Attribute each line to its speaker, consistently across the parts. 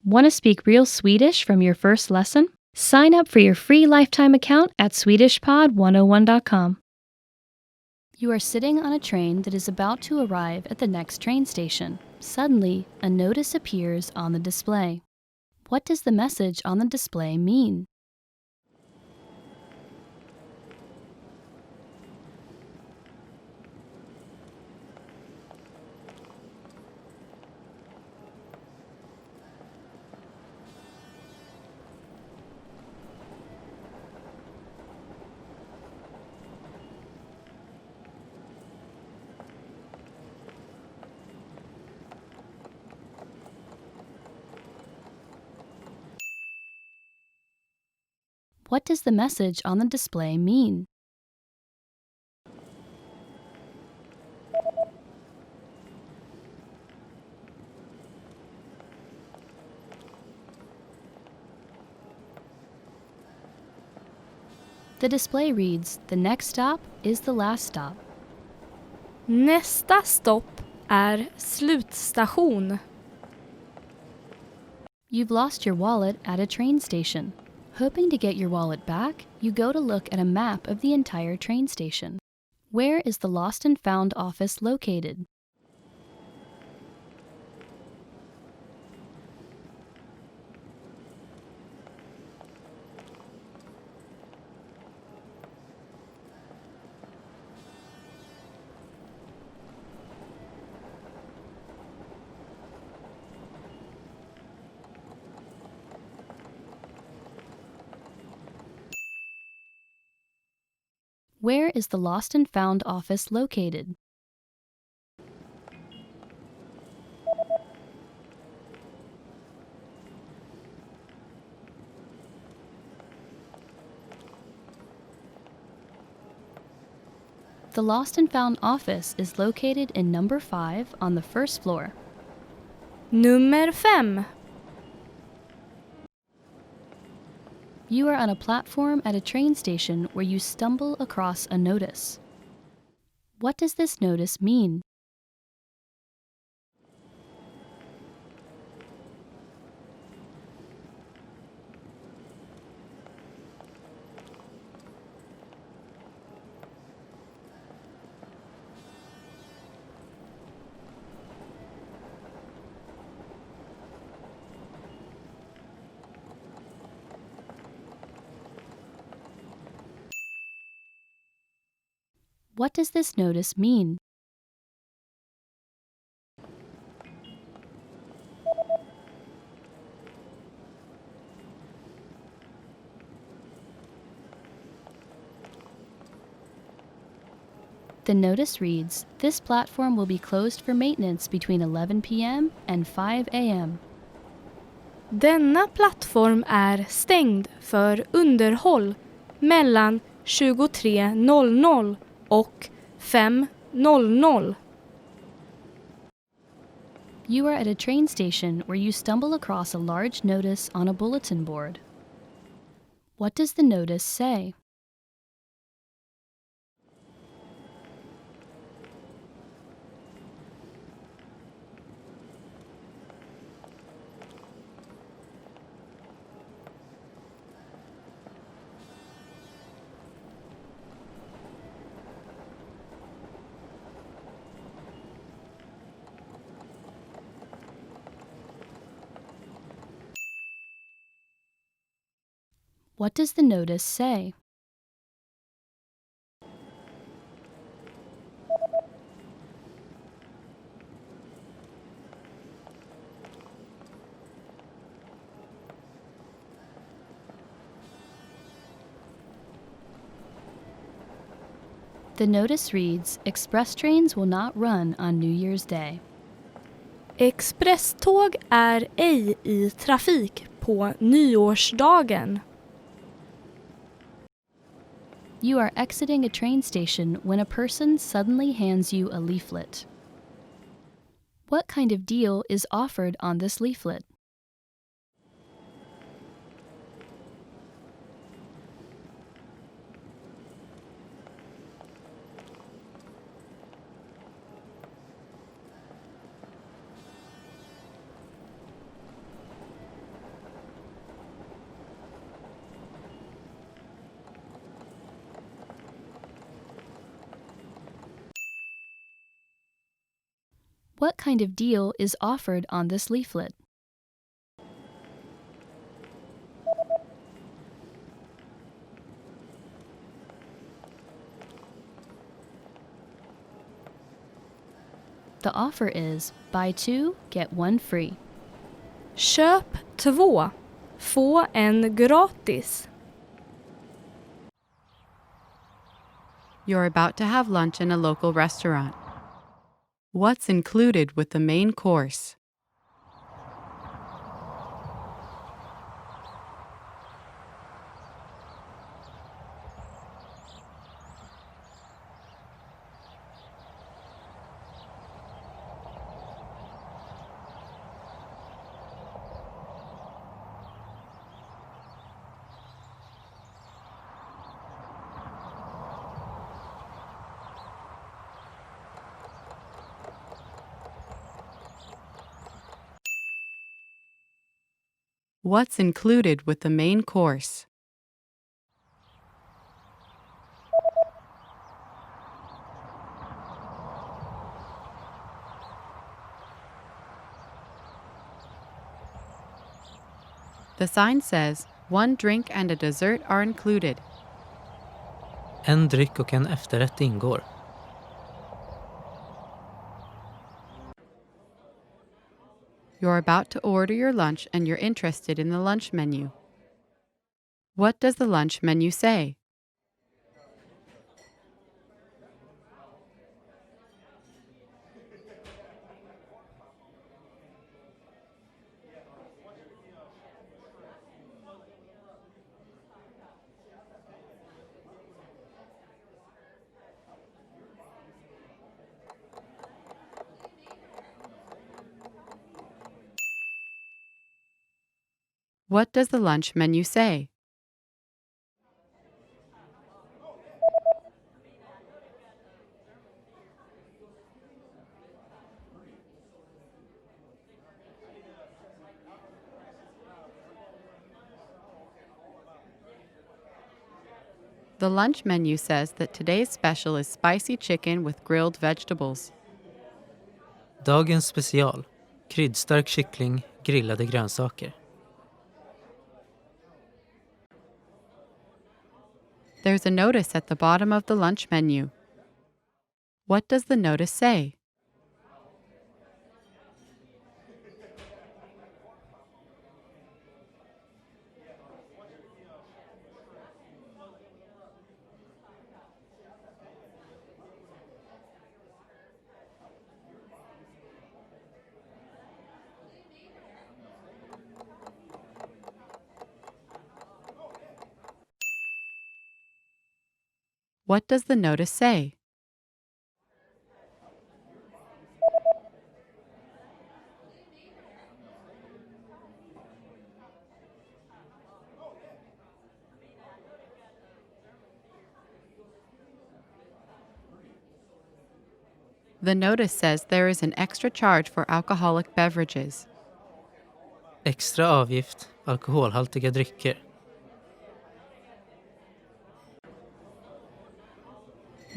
Speaker 1: Want to speak real Swedish from your first lesson? Sign up for your free lifetime account at SwedishPod101.com. You are sitting on a train that is about to arrive at the next train station. Suddenly, a notice appears on the display. What does the message on the display mean? What does the message on the display mean? The display reads, "The next stop is the last stop."
Speaker 2: Nästa stopp är slutstation.
Speaker 1: You've lost your wallet at a train station. Hoping to get your wallet back, you go to look at a map of the entire train station. Where is the Lost and Found office located? Where is the Lost and Found office located? The Lost and Found office is located in number 5 on the first floor.
Speaker 2: Nummer 5.
Speaker 1: You are on a platform at a train station where you stumble across a notice. What does this notice mean? What does this notice mean? The notice reads, "This platform will be closed for maintenance between 11 p.m. and 5 a.m.
Speaker 2: Denna plattform är stängd för underhåll mellan 23:00 och 5:00.
Speaker 1: You are at a train station where you stumble across a large notice on a bulletin board. What does the notice say? What does the notice say? The notice reads, "Express trains will not run on New Year's Day."
Speaker 2: Expresståg är ej i trafik på nyårsdagen.
Speaker 1: You are exiting a train station when a person suddenly hands you a leaflet. What kind of deal is offered on this leaflet? What kind of deal is offered on this leaflet? The offer is buy two, get one free.
Speaker 2: Köp 2, få en gratis.
Speaker 3: You're about to have lunch in a local restaurant. What's included with the main course? What's included with the main course? The sign says, one drink and a dessert are included.
Speaker 4: En dryck och en efterrätt ingår.
Speaker 3: You're about to order your lunch and you're interested in the lunch menu. What does the lunch menu say? What does the lunch menu say? The lunch menu says that today's special is spicy chicken with grilled vegetables.
Speaker 4: Dagens special. Kryddstark kyckling, grillade grönsaker.
Speaker 3: There's a notice at the bottom of the lunch menu. What does the notice say? What does the notice say? The notice says there is an extra charge for alcoholic beverages.
Speaker 4: Extra avgift, alkoholhaltiga drycker.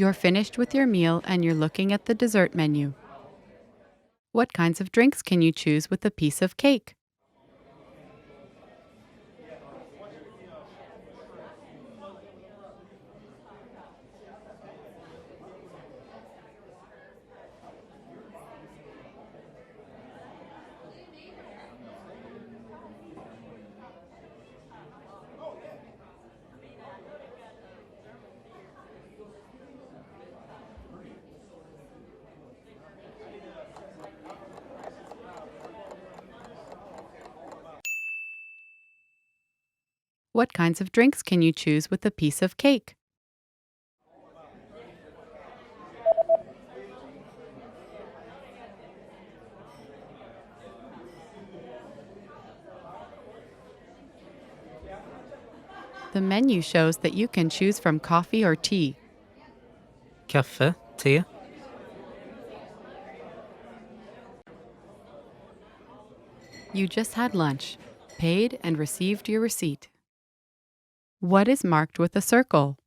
Speaker 3: You're finished with your meal and you're looking at the dessert menu. What kinds of drinks can you choose with a piece of cake? What kinds of drinks can you choose with a piece of cake? The menu shows that you can choose from coffee or tea.
Speaker 4: Kaffe, te.
Speaker 3: You just had lunch, paid and received your receipt. What is marked with a circle?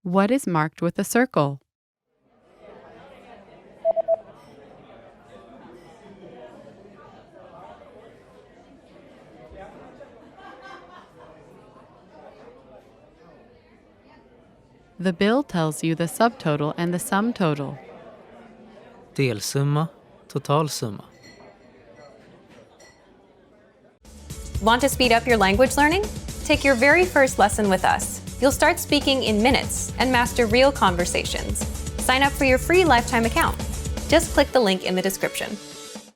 Speaker 3: What is marked with a circle? The bill tells you the subtotal and the sum total.
Speaker 4: Delsumma, totalsumma.
Speaker 5: Want to speed up your language learning? Take your very first lesson with us. You'll start speaking in minutes and master real conversations. Sign up for your free lifetime account. Just click the link in the description.